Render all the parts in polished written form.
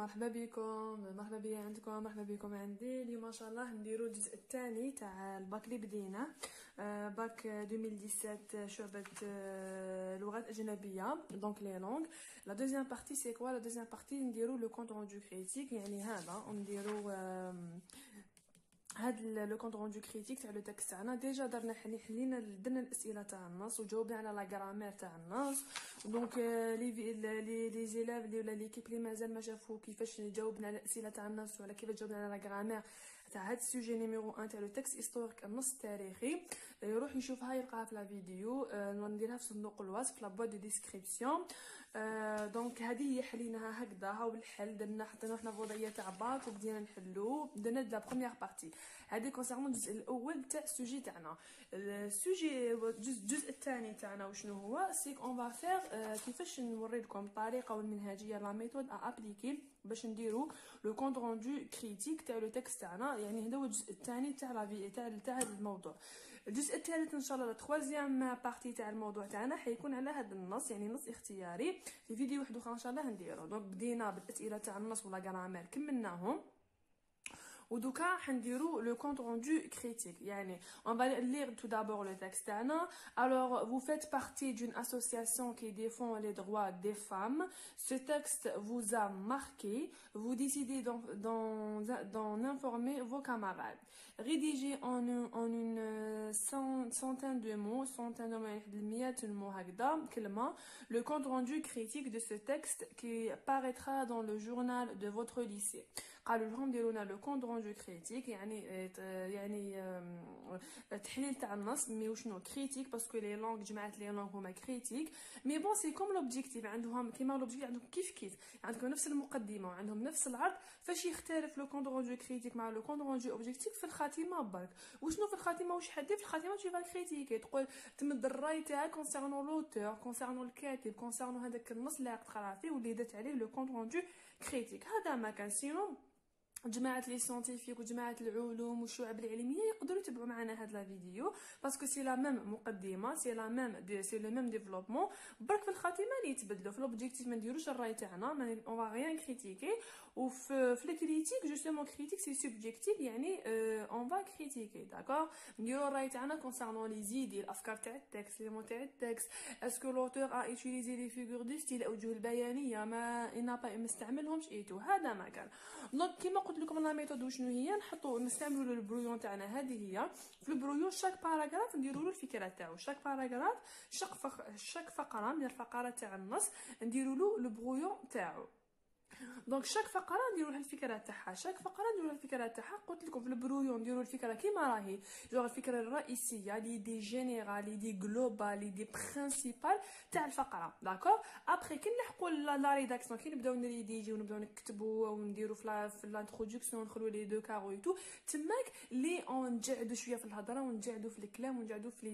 مرحبا بكم، مرحبا بيا عندكم، مرحبا بكم عندي. اليوم ما شاء الله نديرو الجزء الثاني تاع الباك اللي بدينا، باك 2017 شعبة لغات أجنبية، دونك لي لونغ. لا دوزيام بارتي سي كوا؟ لا دوزيام بارتي نديرو لو كونت روندو كريتيك، يعني هذا نديرو هاد لو كونت روندو كريتيك تاع لو تكست تاعنا. ديجا درنا الاسئله تاع النص وجاوبنا على لا غرامير تاع النص. دونك لي زيلاف اللي ولا ليكيب اللي مازال ما شافوا كيفاش جاوبنا على الاسئله تاع النص ولا كيفاش جاوبنا على لا غرامير تاع هاد السوجي نيميرو 1 تاع لو تكست هيستوريك، النص التاريخي، يروح يشوفها يلقاها في لا فيديو، نديرها في صندوق الوصف لا بواد دو ديسكريبسيون. دونك هذه هي حليناها هكذا، هاو الحل درنا، حطينا حنا وضعيه تاع باك وبدينا نحلو. درنا لا بروميير بارتي هذه كونسيرنون الجزء الاول تاع السوجي تاعنا. السوجي الجزء الثاني تاعنا وشنو هو؟ سيك اون فا فير كيفاش نوري لكم الطريقه والمنهجيه لا ميثود ا ابليكي باش نديرو لو كونت روندو كريتيك تاع لو تكست تاعنا. يعني هذا هو الجزء الثاني تاع لا تاع هذا الموضوع. الجزء الثالث ان شاء الله لا تروازيام بارتي تاع الموضوع تاعنا حيكون على هذا النص، يعني نص اختياري في فيديو واحد اخر ان شاء الله نديرو. دونك بدينا بالاسئله تاع النص ولا غرامير كملناهم، ودوكا حنديرو لو كونت روندو كريتيك. يعني on va lire tout d'abord le texte تاعنا. Alors vous faites partie d'une association qui défend les droits des femmes. Ce texte vous a marqué. Vous décidez d'en informer vos camarades. Rédigez en une centaine de mots, le compte rendu critique de ce texte qui paraîtra dans le journal de votre lycée. قالوا لهم ديروا لنا لو كونت روندو كريتيك، يعني تحليل تاع النص. مي وشنو كريتيك؟ باسكو لي لونغ جماعه لي لونغ هما كريتيك، مي بون سي كوم لوبجيكتيف عندهم كيما لوبجيكتيف عندهم كيف عندكم نفس المقدمه وعندهم نفس العرض. فاش يختلف لو كونت روندو كريتيك مع لو كونت روندو اوبجيكتيف؟ في الخاتمه برك. وشنو في الخاتمه؟ واش حدير في الخاتمه؟ تجي كريتيكي، تقول تمد الراي تاعك كونسيرنون لوتور، كونسيرنون الكاتب، كونسيرنون هذاك النص اللي راك تقرا فيه واللي درت عليه لو كونت روندو كريتيك. هذا ما كان. سينو جماعه لي سيانتيفيك وجماعه العلوم والشعب العلميه يقدروا يتبعوا معنا هاد لا فيديو، باسكو سي لا ميم مقدمه، سي لا ميم سي لو ميم ديفلوبمون. برك في الخاتمه اللي يتبدلوا في لوبجيكتيف ما نديروش الراي تاعنا، اون فا ريان كريتيكي. وفي الكريتيك جوستومون كريتيك سي سوبجيكتيف، يعني اون فا كريتيكي داكور. نديروا الراي تاعنا كونسيرنون لي زيدي، الافكار تاع التكست، لي مو تاع التكست، اسكو لوتور ا يوتيليزي لي فيغور دو ستيل، اوجه البيانيه ما ما استعملهمش ايتو. هذا ما كان. دونك كيما قلت لكم لا ميثود وشنو هي؟ نستعملوا البرويون تاعنا. هذه هي في البرويون شاك باراغراف نديروا له الفكره تاعو. شاك باراغراف شاك فقره من الفقرات تاع النص نديروا له البرويون تاعو. دونك شاك فقره نديروا لها الفكره تاعها، شاك فقره نديروا لها الفكره تاعها. قلت لكم في البرويون نديروا الفكره كيما راهي، جوغ الفكره الرئيسيه لي دي جينيرال لي دي جلوبال لي دي برينسيبال تاع الفقره، داكور. ابري كي نلحقوا لا ريداكسيون، كي نبداو نريديجي ونبداو نكتبوا ونديروا في الانتروداكسيون نخلوا لي دو كارو ايتو، تماك لي نجعدوا شويه في الهضره ونجعدوا في الكلام ونجعدوا في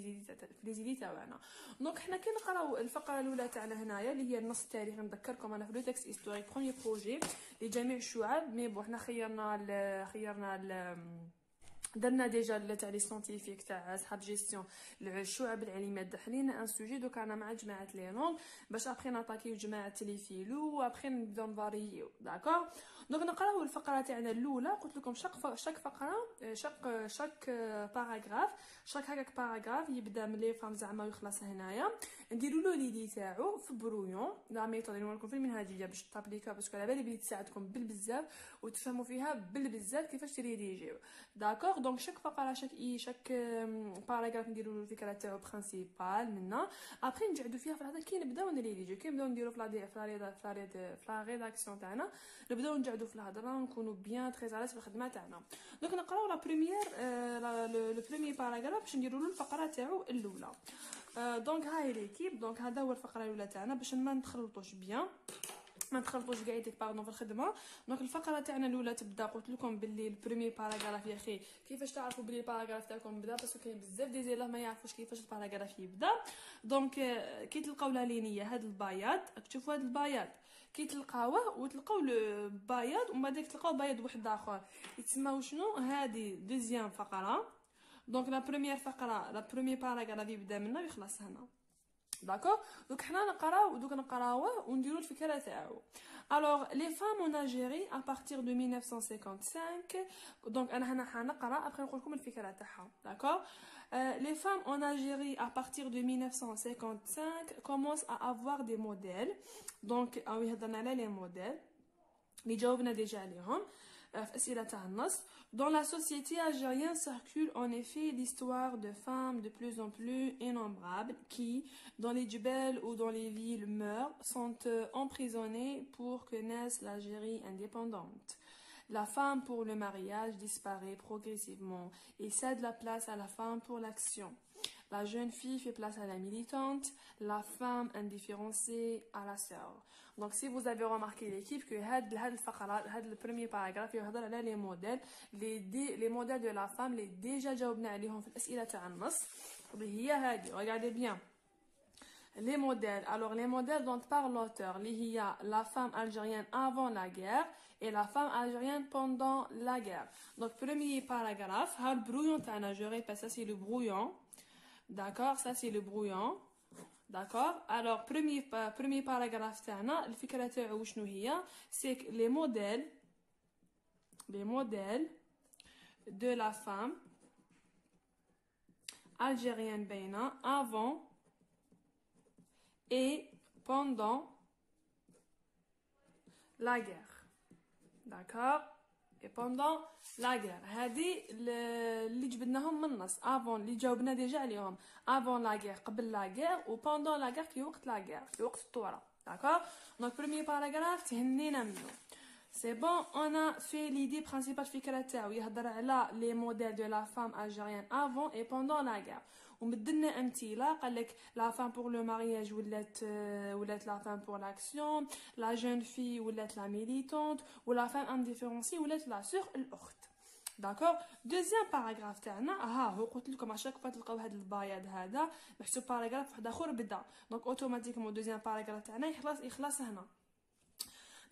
لي زيدي تاعنا. دونك حنا كي نقراو الفقره الاولى تاعنا هنايا اللي هي النص التاريخي، نذكركم انا في لو تكست هيستوريك بروميير بروجي لجميع الشعب. مي بو حنا خيرنا درنا ديجا تاع لي سيانتيفيك تاع اصحاب جيستيون الشعب العلميه، دحلينا ان سوجي. دوك انا مع جماعه لي لونغ باش ابخي ناتاكيو جماعه لي فيلو وابخي نبداو نفاريو، داكور. دونك نقراو الفقره تاعنا الاولى. قلت لكم شاك فقره شاك باراغراف، شاك هكاك باراغراف يبدا من لي فام زعما ويخلص هنايا. نديروا له ليدي تاعو في برويون. لا ميثود اللي نوريكم في المنهجيه باش تابليكا، باسكو على بالي بلي تساعدكم بالبزاف وتفهموا فيها بالبزاف كيفاش تريديجيو، داكور. دونك شاك فقره شاك باراغراف نديروا له الفكره تاعو برينسيبال منا. ابري نجعدوا فيها في الهضره كي نبداو نريديجيو، كي نبداو نديروا في لا ريداكسيون تاعنا، نبداو نجعدوا في الهضره ونكونوا بيان تري على في الخدمه تاعنا. دونك نقراو لا بروميير لو بروميير باراغراف باش نديروا له الفقره تاعو الاولى. دونك هاي ليكيب. دونك هذا هو الفقره الاولى تاعنا باش ما نتخلطوش بيان، ما تخلطوش كاع يديك باردون في الخدمه. دونك الفقره تاعنا الاولى تبدا. قلت لكم باللي البريمي باراغراف يا اخي كيفاش تعرفوا بلي الباراغراف تاعكم بدا، باسكو كاين بزاف دي زيلاف ما يعرفوش كيفاش الباراغراف يبدا. دونك كي تلقاو لا لينيه هاد البياض، تشوفوا هاد البياض كي تلقاوه وتلقاو لو بياض ومن بعد تلقاو بياض واحد اخر يتسمى شنو؟ هادي دوزيام فقره. دونك لا بروميير فقره لا بروميير باراغراف يبدا منها ويخلص هنا. D'accord. Donc حنا نقراوه ونديرو الفكره تاعو. Alors les femmes en Algérie à partir de 1955 donc انا حنقرا après نقول لكم الفكره تاعها. D'accord. Les femmes en Algérie à partir de 1955 commencent à avoir des modèles. Donc هضرنا على les modèles اللي جاوبنا déjà عليهم في أسئلة تاع النص. Dans la société algérienne circule en effet l'histoire de femmes de plus en plus innombrables qui, dans les djebel ou dans les villes, meurent, sont emprisonnées pour que naisse l'Algérie indépendante. La femme pour le mariage disparaît progressivement et cède la place à la femme pour l'action. La jeune fille fait place à la militante, la femme indifférenciée à la sœur. Donc si vous avez remarqué l'équipe que le premier paragraphe يهضر على les modèles les modèles de la femme les déjà جاوبنا عليهم في الأسئلة تاع النص اللي هي هذه. Regardez bien les modèles. Alors les modèles dont parle l'auteur اللي هي la femme algérienne avant la guerre et la femme algérienne pendant la guerre. Donc premier paragraphe ها البrouillon تاعنا. Je répète, ça c'est le brouillon. D'accord, ça c'est le brouillon. D'accord. Alors premier paragraphe تاعنا الفكرة تاعو شنو هي؟ c'est que les modèles de la femme algérienne باينة avant et pendant la guerre. D'accord. Et pendant la guerre. هذه اللي جبناهم من النص. Avant اللي جاوبنا ديجا عليهم. Avant la guerre قبل la guerre و pendant la guerre في وقت la guerre في وقت الثورة. D'accord. Donc premier paragraphe تهنينا منه. C'est bon, on a fait l'idée principale فكرة تاعو يهضر على les modèles de la femme algérienne avant et pendant la guerre. ومدلنا أمثلة قال لك la femme pour le mariage ولات la femme pour l'action, la jeune fille ولات la militante و la femme indifférenciée ولات la sœur الأخت. D'accord. Deuxième paragraphe تاعنا هو قلت لكم اشاك فوا تلقاو هذا البياض هذا محسوب باراغراف واحد اخر بدا. دونك اوتوماتيكمون دوزيام باراغراف تاعنا يخلص هنا.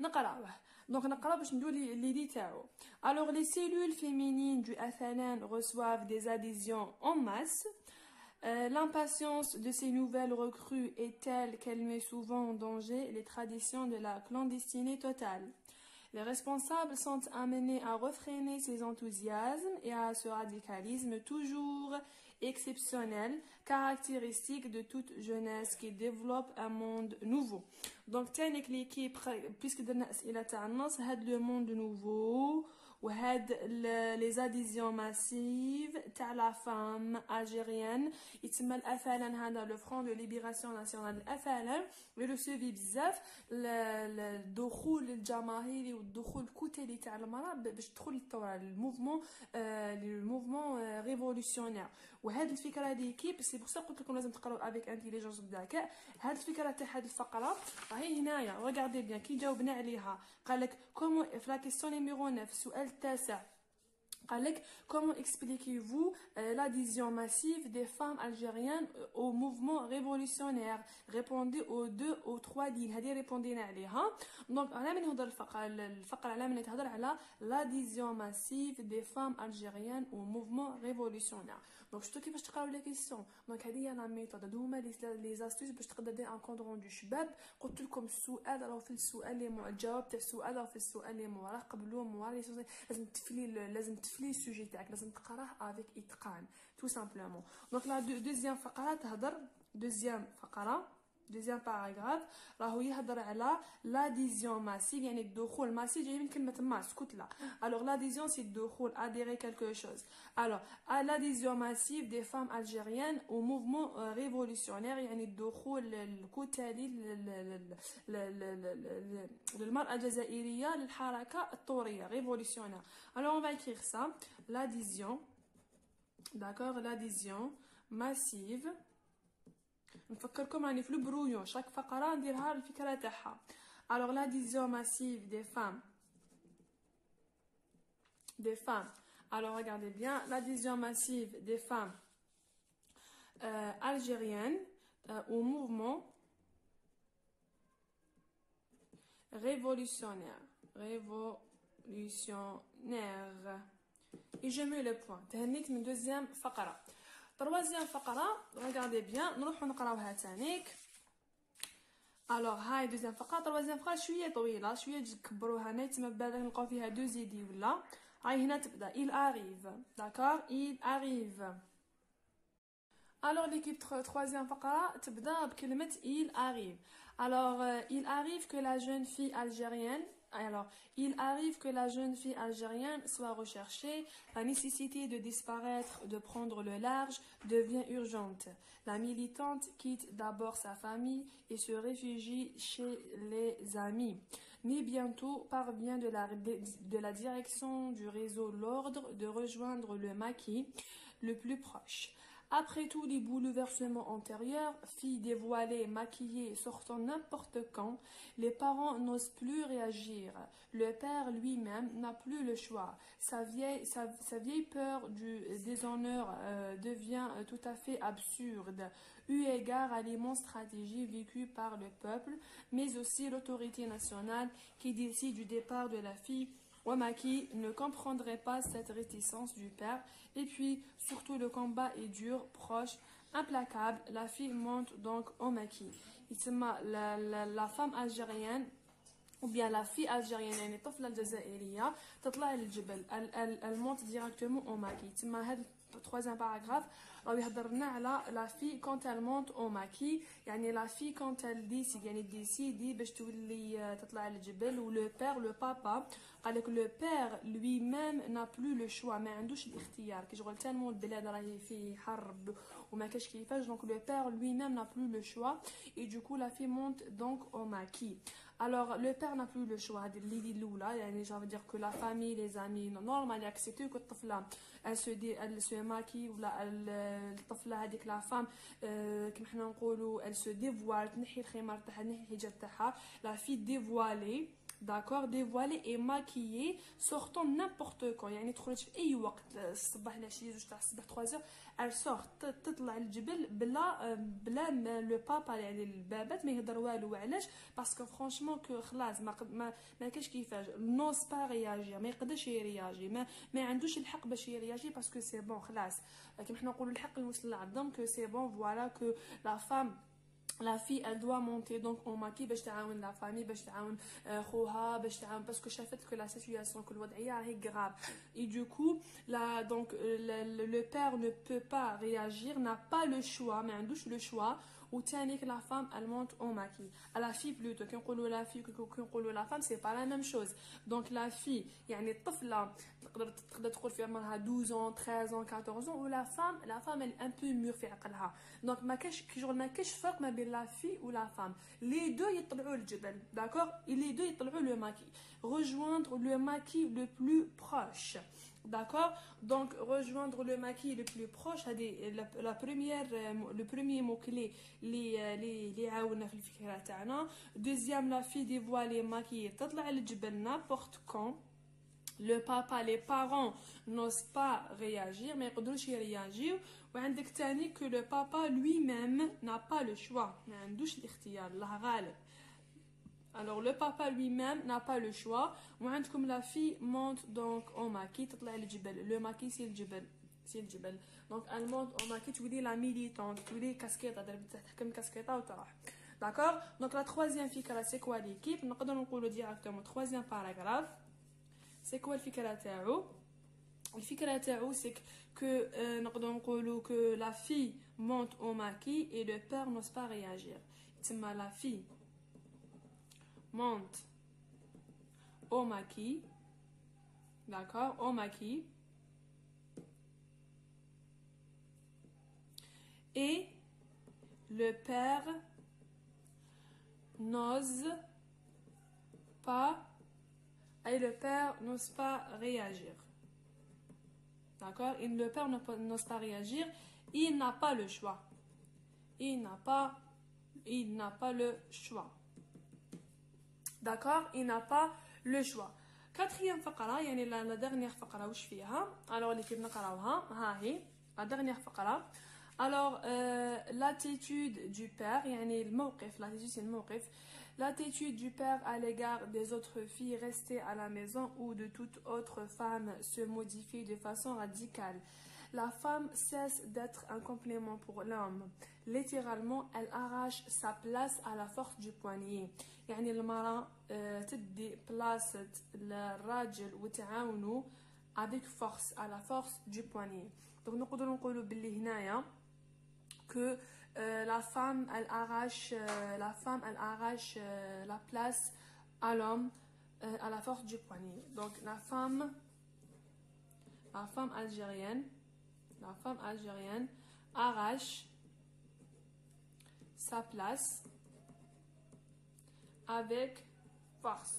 نقراوه. Donc نقرا باش نديرو ليدي تاعو. Alors les cellules féminines du FLN reçoivent des adhésions en masse. L'impatience de ces nouvelles recrues est telle qu'elle met souvent en danger les traditions de la clandestinité totale. Les responsables sont amenés à refréner ces enthousiasmes et à ce radicalisme toujours exceptionnel, caractéristique de toute jeunesse qui développe un monde nouveau. Donc, تانيك l'équipe, puisque درنا أسئلة تاع النص, هاد le monde nouveau, وهاد les adhésions massives تاع la femme algérienne يتسمى الأفلن هذا le front de libération nationale الأفلن ويرسوفي بزاف الدخول الجماهيري والدخول الكتلي تاع المرأة باش تدخل للثورة الموفمون ريفولوسيونير. وهاد الفكرة دي كيب سي بوغ قلت لكم لازم تقراو افيك انتيليجنس بالذكاء. هاد الفكرة تاع هاد الفقرة راهي هنايا. ريغاردي بيان كي جاوبنا عليها قال لك كومون في لا كيسيون نيميرو 9 السؤال التاسع قال لك comment expliquez-vous l'adhésion massive des femmes algériennes au mouvement révolutionnaire? Répondez aux 2 ou 3 lignes. هذه ريبوندينا عليها. دونك على من يهضر الفقره على من تهضر على l'adhésion massive des femmes algériennes au mouvement révolutionnaire. دونك شفتوا كيفاش تقراو لي كيسيون. دونك هذه هي لا ميثود. هادو هما لي زاستوس باش تقدر دير ان كونط روندو. شباب قلت لكم السؤال راه في السؤال اللي الجواب تاع السؤال راه في السؤال اللي موراه قبلوه موراه لازم تفلي السوجي تاعك لازم تقراه افيك اتقان تو سامبلومون. دونك لا دوزيام فقره تهضر دوزيام باراغراف راهو يهضر على لاديزيون ماسيف يعني الدخول ماسيف جاي من كلمه ماس كتله. الوغ لاديزيون سي الدخول اديري كالكو شوز. الوغ لاديزيون ماسيف دي فام الجيريان او موفمون ريفولوسيونير يعني الدخول الكتلي للمراه الجزائريه للحركه الثوريه ريفولوسيونير. الوغ اون فا écrire ça l'adhésion. D'accord, l'adhésion massive. نفكركم راني في البرويون شاك فقره نديرها الفكره تاعها. alors l'adhésion massive des femmes alors regardez bien l'adhésion massive des femmes algériennes au mouvement révolutionnaire et je mets le point. تهنيت من دوزيام فقره. troisième فقرة regardez bien نروحو نقراوها تانيك. الوغ هاي دوزيام فقرة. troisième فقرة شوية طويلة شوية تكبروها هنا تما بالك نلقاو فيها دو زيدي ولا. هاي هنا تبدا il arrive d'accord il arrive. Alors l'équipe troisième فقرة تبدا بكلمة il arrive. Alors il arrive que la jeune fille algérienne. Alors, il arrive que la jeune fille algérienne soit recherchée. La nécessité de disparaître, de prendre le large, devient urgente. La militante quitte d'abord sa famille et se réfugie chez les amis. Mais bientôt parvient de la direction du réseau l'ordre de rejoindre le maquis le plus proche. Après tous les bouleversements antérieurs, fille dévoilée, maquillée, sortant n'importe quand, les parents n'osent plus réagir. Le père lui-même n'a plus le choix. Sa vieille peur du déshonneur devient tout à fait absurde, eu égard à l'immense stratégie vécue par le peuple, mais aussi l'autorité nationale qui décide du départ de la fille. Omaki ne comprendrait pas cette réticence du père. Et puis, surtout, le combat est dur, proche, implacable. La fille monte donc au maquis. La femme algérienne ou bien la fille algérienne يعني الطفلة الجزائرية تطلع للجبل elle monte directement au maquis. تما هذا troisième paragraphe راهو يهضر لنا على la fille quand elle monte au maquis. يعني la fille quand elle décide يعني décide باش تولي تطلع للجبل. و le père le papa قال لك le père lui-même n'a plus le choix ما عندوش الاختيار كي شغل تالمون البلاد راهي فيه حرب وما كاش كيفاش. donc le père lui-même n'a plus le choix et du coup la fille monte donc au maquis. Alors le père n'a plus le choix. هذه اللي الاولى يعني ça veut dire que la famille les amis normal accepter que الطفله elle se maquille ولا الطفله هذيك la femme كما حنا نقولوا elle se dévoile تنحي الخمار تاعها تنحي الحجاب تاعها. la fille dévoilée d'accord dévoilée et maquillée sortant n'importe quand يعني تخرج في اي وقت الصباح العشيه زوج تاع الصباح 3 heures elle sort تطلع للجبل بلا لو بابا يعني البابات ما يهضر والو. علاش باسكو فرانشمون كو خلاص ما كاش كيفاش نوس با رياجي ما يقدرش يرياجي ما عندوش الحق باش يرياجي باسكو سي بون خلاص كيما حنا نقولوا الحق الموصل للعظم كو سي بون فوالا كو لا فام la fille elle doit monter donc au maquis باش تعاون la famille باش تعاون خوها باش تعاون باسكو شافت que la situation que الوضعيه راهي grave et du coup la donc le père ne peut pas réagir n'a pas le choix ما عندوش le choix. وثاني que la femme elle monte au maquis. à la fille plutôt كي نقولوا la fille كي نقولوا la femme c'est pas la même chose. donc la fille يعني الطفله تقدر تقول في عمرها 12 ans 13 ans 14 ans. و la femme elle est un peu mûre في عقلها. donc ما كاش كي شغل ما كاش فرق ما بين la fille ou la femme. les deux يطلعوا الجبل d'accord et les deux يطلعوا le maquis rejoindre le maquis le plus proche. D'accord, donc rejoindre le maquis le plus proche. la première le premier mot clé les عاونا في الفكره تاعنا. deuxième la fille dévoilée maquillée تطلع للجبل n'importe quand. le papa les parents n'osent pas réagir ما يقدروش يرياجيو. وعندك تاني que le papa lui-même n'a pas le choix ما عندوش الاختيار الله غالب. Alors le papa lui-même n'a pas le choix. وعندكم la fille monte donc au maquis تطلع للجبل. le maquis c'est الجبل donc elle monte au maquis تولي la militante تولي كاسكيطه تحكم كاسكيطه وتروح. d'accord donc la troisième فكره c'est quoi l'équipe نقدر نقولوا directement troisième paragraphe. c'est quoi الفكره تاعو؟ الفكره تاعو c'est que نقدر نقولوا que la fille monte au maquis et le père n'ose pas réagir. تسمى la fille monte au maquis, d'accord, au maquis, et le père n'ose pas réagir, d'accord, et le père n'ose pas réagir. Il n'a pas le choix. Il n'a pas le choix. d'accord il n'a pas le choix. quatrième فقرة يعني la dernière فقرة وش فيها. alors اللي كيف نقراوها ها هي la dernière فقرة. alors l'attitude du père يعني الموقف l'attitude c'est الموقف. l'attitude du père à l'égard des autres filles restées à la maison ou de toute autre femme se modifie de façon radicale. La femme cesse d'être un complément pour l'homme. Littéralement, elle arrache sa place à la force du poignet. يعني المرأة تدي بلاصة الراجل وتعاونوا avec force, à la force du poignet. Donc نقدروا نقولوا باللي هنايا que la femme elle arrache la place à l'homme à la force du poignet. Donc la femme algérienne arrache sa place avec force.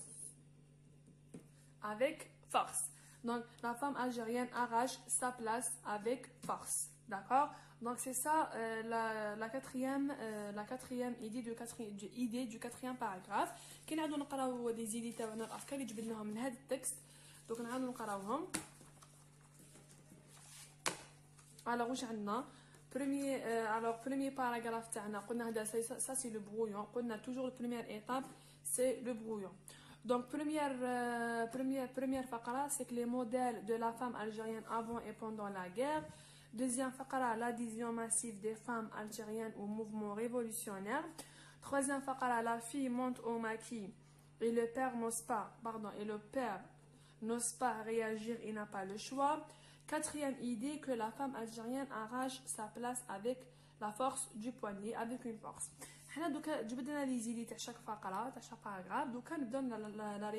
Donc la femme algérienne arrache sa place avec force. D'accord? Donc c'est ça la quatrième idée du quatrième paragraphe. كي نعاودو نقراو دي زيدي تاعنا الافكار اللي جبدناهم من هذا التكست. دوك نعاودو نقراوهم. Alors واش عندنا premier paragraphe تاعنا قلنا هذا ça c'est le brouillon. قلنا toujours la première étape c'est le brouillon. Donc première فقرة c'est que les modèles de la femme algérienne avant et pendant la guerre. Deuxième فقرة l'adhésion massive des femmes algériennes au mouvement révolutionnaire. Troisième فقرة la fille monte au maquis et le père n'ose pas réagir, il n'a pas le choix. Quatrième idée que la femme algérienne arrache sa place avec la force du poignet, avec une force. حنا دوكا جبدنا لي زيدي تاع شاك فقره تاع شاك باراغراف. دوكا نبداو لا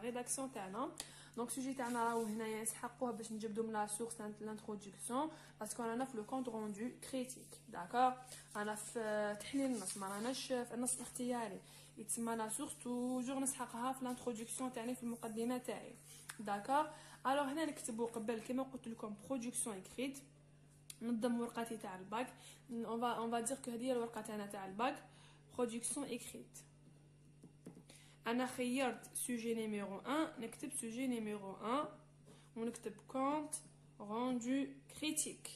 ريداكسيون تاعنا. دونك السوجي تاعنا راهو هنايا نسحقوه باش نجبدو من لا سورس لانتروداكسيون باسكو رانا في لو كونت روندو كريتيك. داكور انا في تحليل النص ما راناش في النص الاختياري يتسمى لا سورس توجور نسحقها في لانتروداكسيون تاعي في المقدمه تاعي. داكور الوغ هنا نكتبو قبل كما قلت لكم برودكسيون اكريت نضم ورقتي تاع الباك. on va dire que هذه هي الورقه تاعنا تاع الباك برودكسيون اكريت. انا خيرت سوجي نيميرو 1 نكتب سوجي نيميرو 1 ونكتب كونت روندو كريتيك.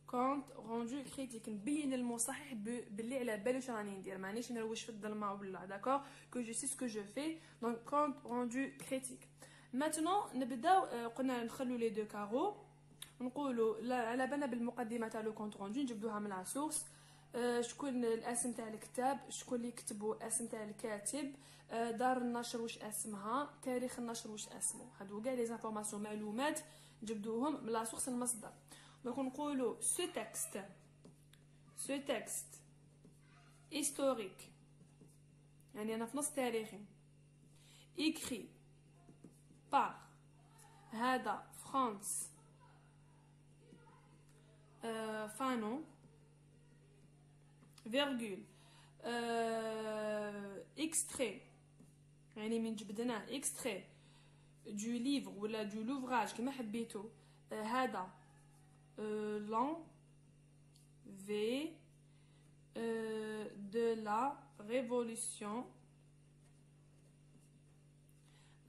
كونت روندو كريتيك نبين المصحح باللي على بالي واش راني ندير مانيش نروش في الظلمه ولا. داكور كو جو سي سكو جو في. دونك كونت روندو كريتيك. maintenant نبداو قلنا نخلو لي دو كارو نقولوا على بالنا بالمقدمه تاع لو كونت روندو نجبدوها من لا سورس. شكون الاسم تاع الكتاب شكون اللي كتبوا اسم تاع الكاتب دار النشر واش اسمها تاريخ النشر واش اسمه هادو كاع لي زانفورماسيون معلومات نجبدوهم من لا سورس المصدر. دونك نقولوا سو تكست هيستوريك يعني انا في نص تاريخي écrit par هذا فرانس فانون virgule extrait يعني من جبدناه extrait du livre ولا du l'ouvrage كما حبيتو هذا l'envers de la révolution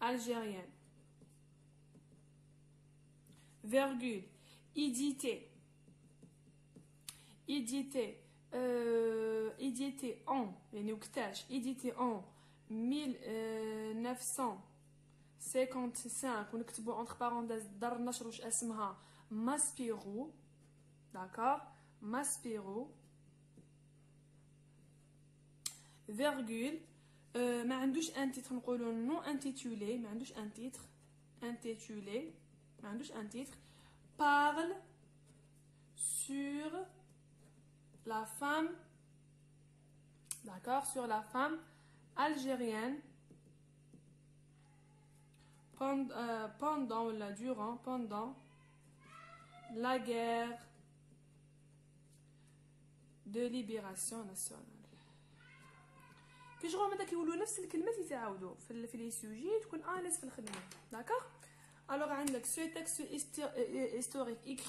algérienne virgule édité en يعني وقتاش édité en 1955 ونكتبوا entre parenthèses دار النشر واش اسمها ماسبيرو. داكور ماسبيرو فيرغول ما عندوش ان تيتر نقولوا نو انتيتولي ما عندوش ان تيتر parle sur la femme. D'accord, sur la femme algérienne pendant la guerre de libération nationale. كي شغل هذا كيقولوا نفس الكلمات يتعاودوا في لي سوجي تكون اليس في الخدمه. داكوغ الوغ عندك سو تكست هيستوريك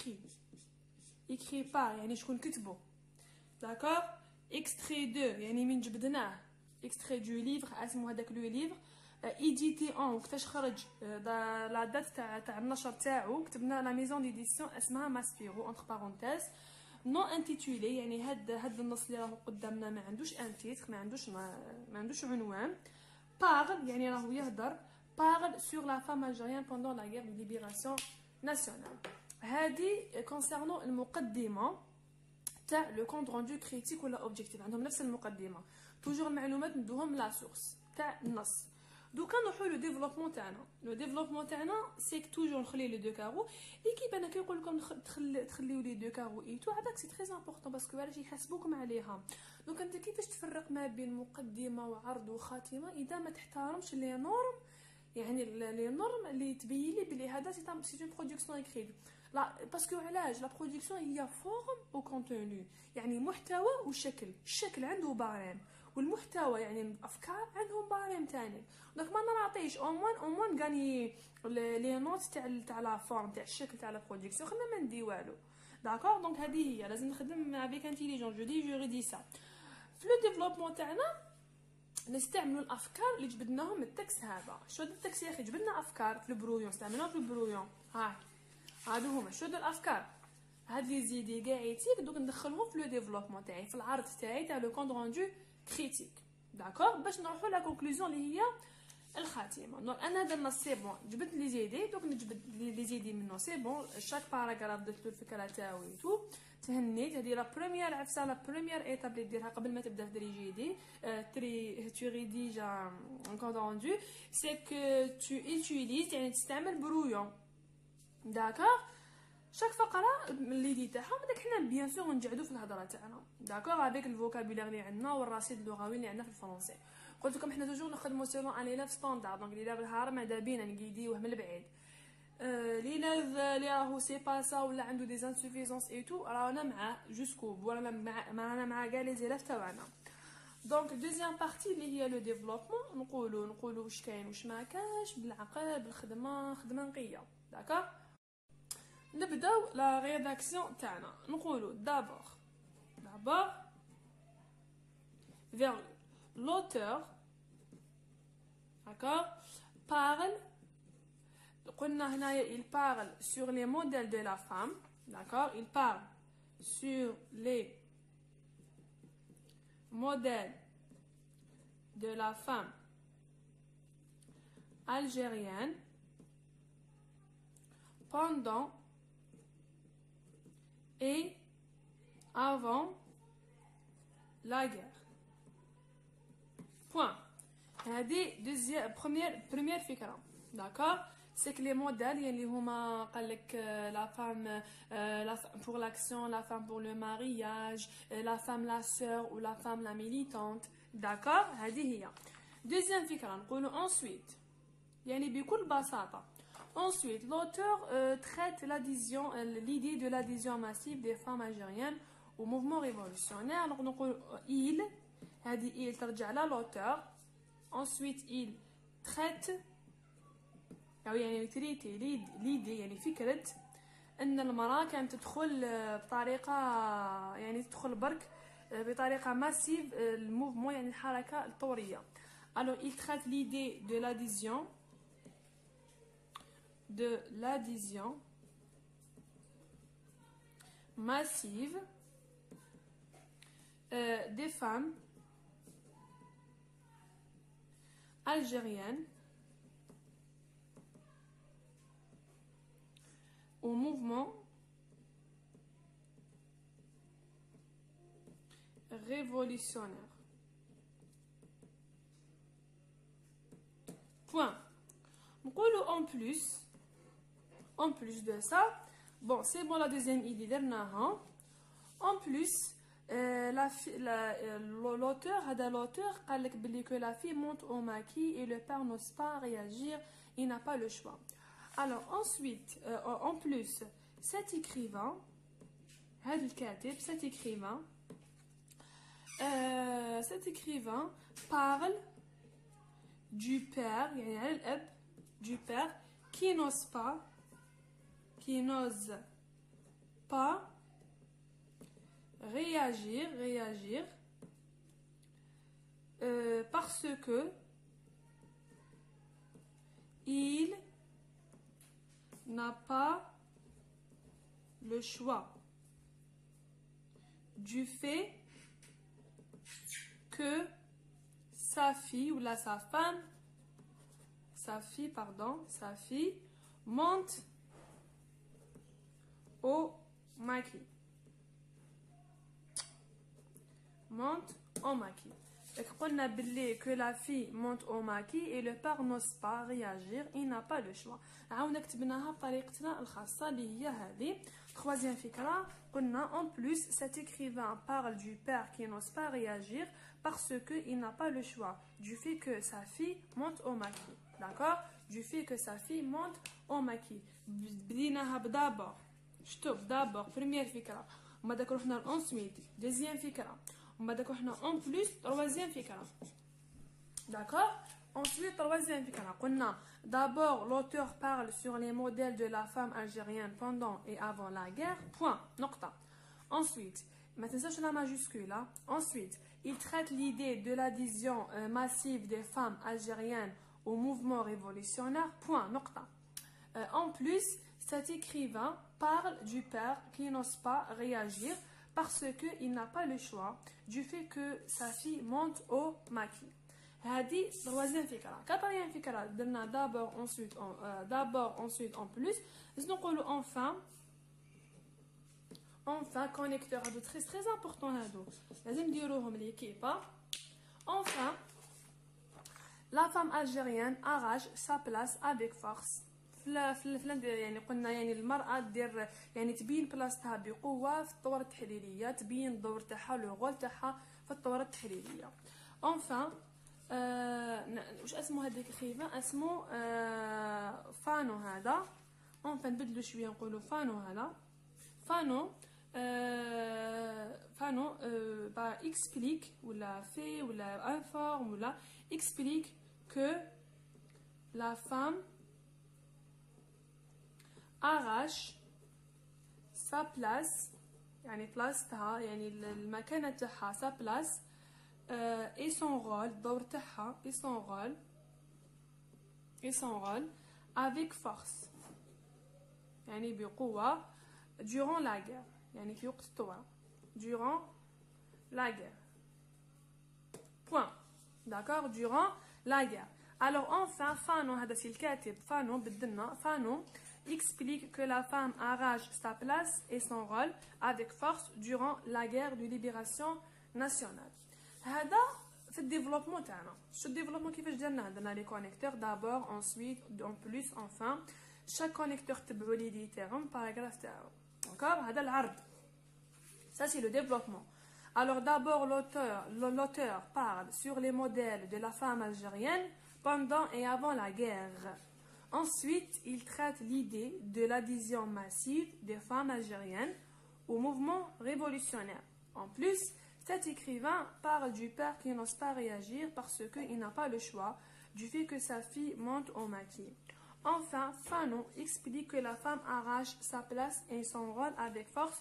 écrit par يعني شكون كتبو. داكوغ extrait de يعني من جبدناه extrait du livre اسمو هذاك لو ليفر. édité en وقتاش خرج لا دات تاع النشر تاعو كتبنا لا ميزون ديديسيون اسمها ماسبيرو entre parenthèses. نو انتيتولي، يعني هاد النص اللي راهو قدامنا ما عندوش ان تيتر، ما عندوش عنوان. parle يعني راهو يهدر parle sur la femme algérienne pendant la guerre de libération nationale. هذه concernant المقدمه تاع لو كونت روندو كريتيك ولا اوبجيكتيف، عندهم نفس المقدمه، توجور المعلومات ندوهم لا سورس تاع النص. دوكا نروحو لو ديفلوبمون تاعنا. لو ديفلوبمون تاعنا سيك توجور نخلي لي دو كارو. ليكيب انا كيقول لكم تخليو لي دو كارو اي تو، هذاك سي تري امبورطون باسكو علاش يحاسبوكم عليها. دونك انت كيفاش تفرق ما بين مقدمه وعرض وخاتمه اذا ما تحترمش لي نورم، يعني لي نورم اللي تبين لي بلي هذا سي اون برودكسيون اكريت. لا باسكو علاش لا برودكسيون هي فورم او كونتوني، يعني محتوى وشكل. الشكل عنده بارام والمحتوى يعني الافكار عندهم بارام تاني. دونك ما نعطيش او موان غاني لي نوت تاع لا فورم تاع الشكل تاع لا برودكسيون، خلينا ما ندي والو. داكور دونك هذه هي لازم نخدم افيك انتيليجون. جو ريدي سا في لو ديفلوبمون تاعنا نستعملوا الافكار اللي جبدناهم من التكست هذا. شو هذا التكست يا اخي؟ جبدنا افكار في البرويون، استعملناهم في البرويون. هاي هادو هما شو هذو الافكار، هاد لي زيدي كاع يتيك دوك ندخلهم في لو ديفلوبمون تاعي، في العرض تاعي تاع لو كونت روندو كريتيك. داكور باش نروحوا لا كونكلوزيون اللي هي الخاتمه. دونك انا درنا سي بون، جبت لي زيدي دوك نجبد لي زيدي منو سي بون. شاك باراغراف درت له الفكره تاعي تو تهنيت. هذه لا بروميير عفسه، لا بروميير ايتاب اللي ديرها قبل ما تبدا تدري جيدي تو ريديج ان كونت روندو سي كو تو يوتيليز، يعني تستعمل برويون. داكور شاك فقره اللي دي تاعهم داك حنا بيان سور نجعدو في الهضره تاعنا. داكور افيك الفوكابولير اللي عندنا والرصيد اللغوي اللي عندنا في الفرنسي. قلت لكم حنا توجور نخدمو سيلون ان ليلاف ستاندارد، دونك ليلاف الهار ماذا بينا نقيديوه من البعيد. ليلاف اللي راهو سي با سا ولا عنده دي انسوفيزونس اي تو رانا معاه جوسكو بو، رانا مع كاع لي زيلاف تاعنا. دونك دوزيام بارتي اللي هي لو ديفلوبمون نقولوا واش كاين واش ما كاينش بالعقل بالخدمه، خدمه نقيه. داكور نبداو لا ريداكسيون تاعنا. نقولوا دابور vers l'auteur, d'accord, parle. قلنا هنايا il parle sur les modèles de la femme, d'accord, il parle sur les modèles de la femme algérienne pendant et avant la guerre. Point. هذه première فكرة. d'accord c'est que les modèles اللي هما قال لك la femme pour l'action, la femme pour le mariage, la femme la sœur ou la femme la militante. d'accord هذه هي. deuxième فكرة نقولوا ensuite يعني بكل بساطة. Ensuite, l'auteur traite l'idée de l'adhésion massive des femmes algériennes au mouvement révolutionnaire. Donc, il ترجع على l'auteur. Ensuite, il traite أو يعني تريتي l'idée يعني فكرة أن المرأة كانت تدخل بطريقة يعني تدخل برك بطريقة ماسيف الموفمون يعني الحركة الثورية. Alors, il traite l'idée de l'adhésion massive des femmes algériennes au mouvement révolutionnaire. Point. En plus de ça, bon, c'est bon la deuxième idée dernière. En plus, l'auteur قال لك بلي que la fille monte au maquis et le père n'ose pas réagir, il n'a pas le choix. Alors ensuite, en plus, cet écrivain parle du père, du père qui n'ose pas réagir parce que il n'a pas le choix. du fait que sa fille ou là sa femme, sa fille monte au maquis. Monte au maquis. On a dit que la fille monte au maquis et le père n'ose pas réagir, il n'a pas le choix. Troisième fikra, en plus cet écrivain parle du père qui n'ose pas réagir parce qu'il n'a pas le choix du fait que sa fille monte au maquis. D'accord? Du fait que sa fille monte au maquis. D'abord, première fikra. On va ensuite, deuxième fikra. On va en plus, troisième fikra. D'accord? Ensuite, troisième fikra. D'abord, l'auteur parle sur les modèles de la femme algérienne pendant et avant la guerre. Point. Nocta. Ensuite, maintenant la majuscule. Ensuite, il traite l'idée de l'adhésion massive des femmes algériennes au mouvement révolutionnaire. Point. Nocta. En plus, cet écrivain parle du père qui n'ose pas réagir parce qu'il n'a pas le choix du fait que sa fille monte au maquis. هذه troisième فكرة. Quatrième فكرة درنا d'abord ensuite en plus. نقولوا enfin connecteur هادو très important هادو لازم نديروهم l'équipe. Enfin, la femme algérienne arrache sa place avec force. يعني قلنا يعني المرأة دير يعني تبين بلاصتها بقوة في الثورة التحريرية، تبين الدور تاعها لو غول تاعها في الثورة التحريرية. enfin واش اسمه هذاك الخيفان اسمه فانو هذا. enfin نبدلو شويه نقولوا فانو هذا. فانو با explique ولا fait ولا informe ولا explique que la femme arrache sa place يعني بلاصتها يعني المكانة تاعها sa place et son rôle الدور تاعها et son rôle avec force يعني بقوة durant la guerre يعني في وقت الثورة durant la guerre. Point. D'accord? Durant la guerre. Alors enfin Fano هذا سي الكاتب فانو بدلنا فانو explique que la femme arrache sa place et son rôle avec force durant la guerre de libération nationale. هذا في الديفلوبمون تاعنا. شو الديفلوبمون كيفاش درنا لي كونيكتور d'abord ensuite en plus enfin chaque connecteur تبعوا لي دي تاعهم باراغراف تاعو. D'accord? هذا العرض. Ça c'est le développement. Alors d'abord l'auteur parle sur les modèles de la femme algérienne pendant et avant la guerre. Ensuite, il traite l'idée de l'adhésion massive des femmes algériennes au mouvement révolutionnaire. En plus, cet écrivain parle du père qui n'ose pas réagir parce qu'il n'a pas le choix du fait que sa fille monte au maquis. Enfin, Fanon explique que la femme arrache sa place et son rôle avec force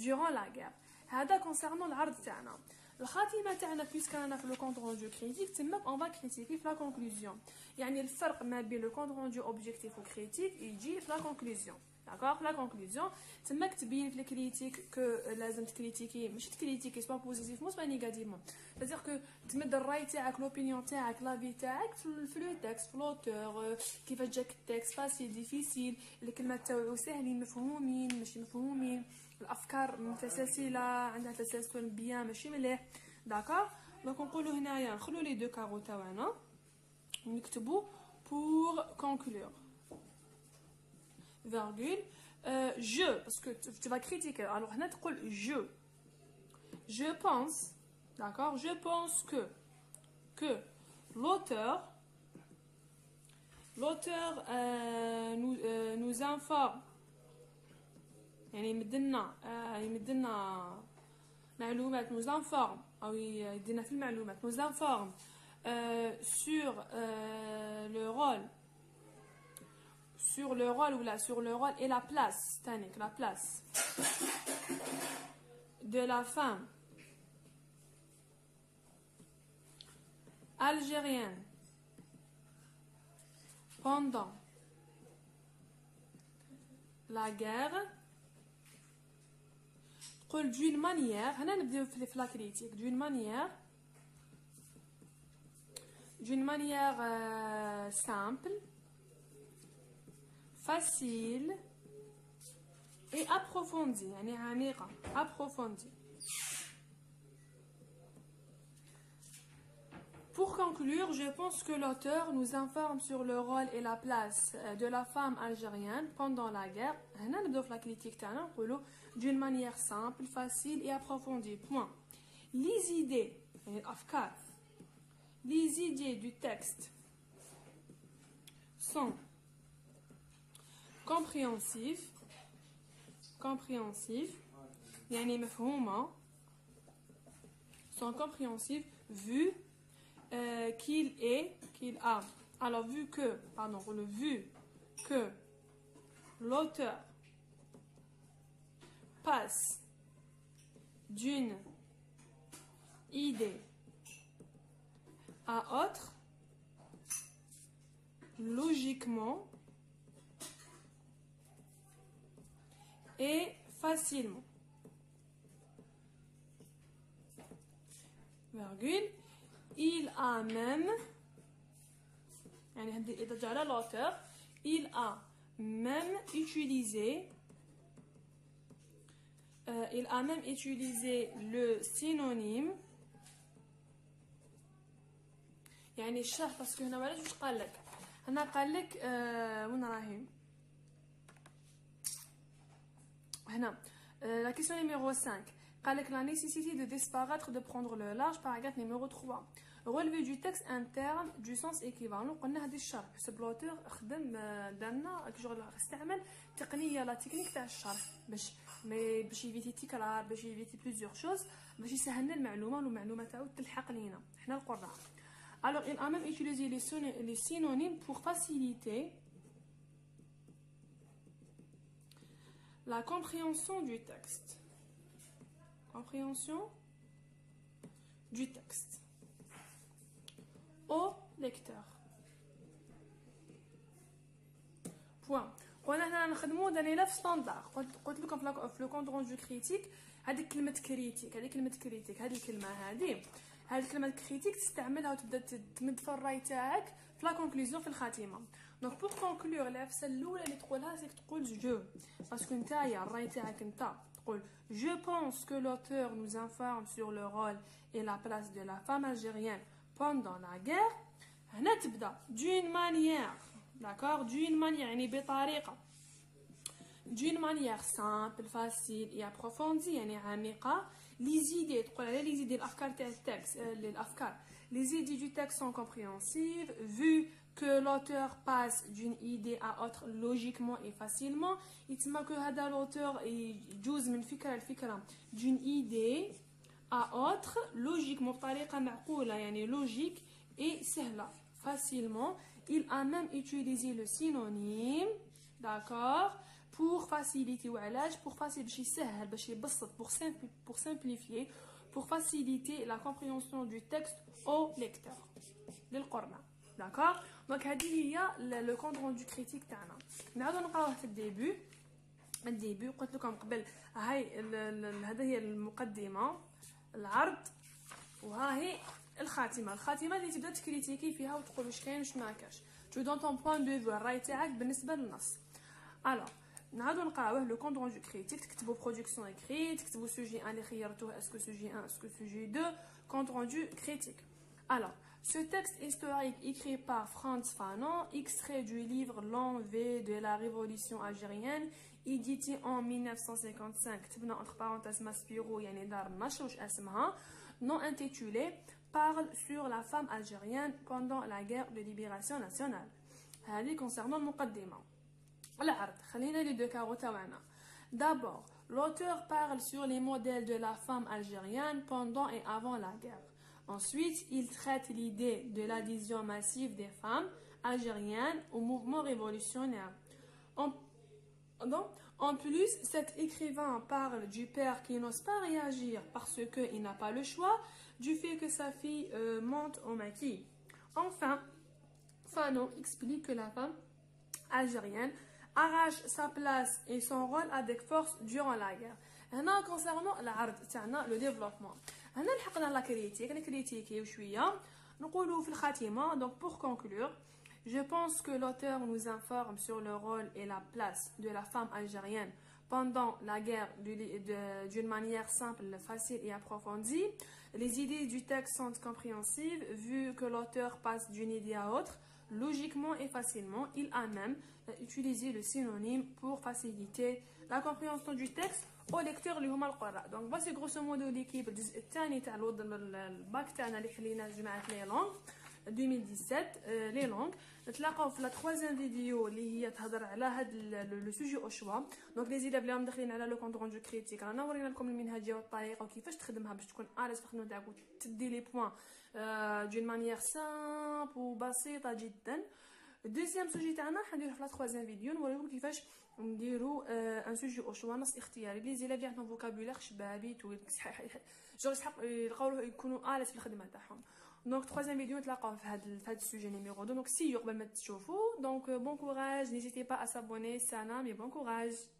durant la guerre. هذا concernant العرض تاعنا. الخاتمة تاعنا puisque أنا في le compte rendu critique تماك on va critiquer في la conclusion. يعني الفرق ما بين le compte rendu objectif و critique يجي في la conclusion. D'accord? في la conclusion تماك تبين في الكريتيك كو لازم تكريتيكي ماشي تكريتيكي سوا بوزيتيفمون سوا نيجاتيفمون. c'est-à-dire que تمد الراي تاعك لوبينيون تاعك لافي تاعك في لو تكست في لوتور كيفاش جاك التكست فاسيل ديفيسيل الكلمات تاعو ساهلين مفهومين ماشي مفهومين الافكار متسلسله عندها تسلسل بيان ماشي مليح. داكور دونك نقولوا هنايا نخلو لي دو كارو تاعنا ونكتبوا pour conclure virgule je parce que tu vas critiquer alors هنا تقول je pense d'accord je pense que l'auteur nous informe يعني يمدلنا معلومات nous informe أو يدينا في المعلومات nous informe sur le rôle et la place de la femme algérienne pendant la guerre قل d'une manière هنا نبداو في la critique d'une manière simple, facile et approfondie يعني عميقة approfondie. Pour conclure, je pense que l'auteur nous informe sur le rôle et la place de la femme algérienne pendant la guerre. هنا نبداو في la critique تاعنا نقولوا d'une manière simple, facile et approfondie. Point. Les idées يعني الأفكار les idées du texte sont compréhensives يعني مفهومة sont compréhensives vu qu'il a alors vu que l'auteur passe d'une idée à autre logiquement et facilement. Virgule. Il a même l'auteur il a même utilisé le synonyme يعني الشرح باسكو هنا معليش واش قال لك هنا قال لك وين راهي هنا la question numéro 5 قال لك la nécessité de disparaître de prendre le large paragraphe numéro 3 relevé du texte interne du sens équivalent قلنا هذا الشرح حسب لوتور خدم درنا كشغل استعمل تقنيه لا تكنيك تاع الشرح باش يفيتي تكرار باش يفيتي بليزيور شوز باش يسهلنا المعلومه والمعلومه تاعو تلحق لينا حنا القراء. Alors, il a même utilisé les synonymes pour faciliter la compréhension du texte. Compréhension du texte au lecteur. Point. قلنا هنا نخدمو دانيلا في ستاندار قلت لكم في لو كونت روندو كريتيك هذه كلمه كريتيك هذه الكلمه كريتيك تستعملها وتبدا تمد في الراي تاعك في لا كونكلوزيون في الخاتمه. دونك بور كونكلور العفسه الاولى اللي تقولها سيك تقول جو باسكو نتايا الراي تاعك نتا تقول je pense que l'auteur nous informe sur le rôle et la place de la femme algérienne pendant la guerre. هنا تبدا d'une manière d'accord d'une manière يعني بطريقه d'une manière simple facile et approfondie يعني عميقه. les idées تقول على les idées الافكار تاع التكست الافكار les idées du texte sont compréhensives vu que l'auteur passe d'une idée à autre logiquement et facilement. يتسمى كو هذا l'auteur يجوز من فكره لفكره d'une idée à autre logiquement بطريقه معقوله يعني logique et سهله facilement. Il a même utilisé le synonyme d'accord pour faciliter وعلاش pour faciliter باش يسهل باش يبسط pour simplifier pour faciliter la compréhension du texte au lecteur للقرنة d'accord. donc هذه هي le compte rendu critique تاعنا. نعاودو نقراوه في الديبي قلت لكم قبل هاي هذا هي المقدمة العرض وها هي الخاتمه اللي تبدا تكريتيكي فيها وتقول واش كاين واش ما كاش تو دون طون بوين دو فيو الراي تاعك بالنسبه للنص. الوغ نعاودو نقراوه لو كونت روندو كريتيك تكتبوا برودكسيون اكري تكتبوا سوجي 1 اللي خيرتوه اسكو سوجي 1 اسكو سوجي 2 كونت روندو كريتيك. Alors, ce texte historique écrit par Frantz Fanon, extrait du livre L'envers de la révolution algérienne, édité en 1955, تبنا entre parenthèses Maspiro يعني دار النشر واش اسمها, non intitulé, parle sur la femme algérienne pendant la guerre de libération nationale. هذه concernant المقدمة. العرض خلينا لي دو كارو تاعنا. D'abord, l'auteur parle sur les modèles de la femme algérienne pendant et avant la guerre. Ensuite, il traite l'idée de l'adhésion massive des femmes algériennes au mouvement révolutionnaire. En plus, cet écrivain parle du père qui n'ose pas réagir parce qu'il n'a pas le choix, du fait que sa fille monte au maquis. Enfin, Fanon explique que la femme algérienne arrache sa place et son rôle avec force durant la guerre. هنا concernant العرض تاعنا لو ديفلوبمون. هنا لحقنا لا كريتيك نكريتيكيو شويه نقولوا في الخاتمه. donc pour conclure, je pense que l'auteur nous informe sur le rôle et la place de la femme algérienne pendant la guerre d'une manière simple, facile et approfondie. Les idées du texte sont compréhensibles vu que l'auteur passe d'une idée à autre logiquement et facilement. Il a même utilisé le synonyme pour faciliter la compréhension du texte au lecteur اللي هما القراء. دونك باسي غروسو مودو ليكيب الجزء الثاني تاع الباك تاعنا اللي حلينا جماعه لي لونغ 2017 لي لونغ. نتلاقاو في لا ترويزيام فيديو اللي هي تهضر على هاد لو سوجي او شوا. دونك لي زيلاب اللي راهم داخلين على لو كونط روندو كريتيك رانا ورينا لكم المنهجيه والطريقه وكيفاش تخدمها باش تكون اليز في الخدمه تاعك وتدي لي بوين دون مانيير سامبل وبسيطه جدا. الدوزيام سوجي تاعنا حنديروه في لا ترويزيام فيديو نوريكم كيفاش نديرو ان سوجي او شوا نص اختياري لي زيلاب عندهم فوكابولير شبابي جو يلقاو يكونوا اليز في الخدمه تاعهم. دونك troisième فيديو نتلاقاو في هذا السوجي نيميرو 2. دونك سي قبل ما تشوفوا. دونك بون كوراج، n'hésitez pas à s'abonner. سلام، bon courage.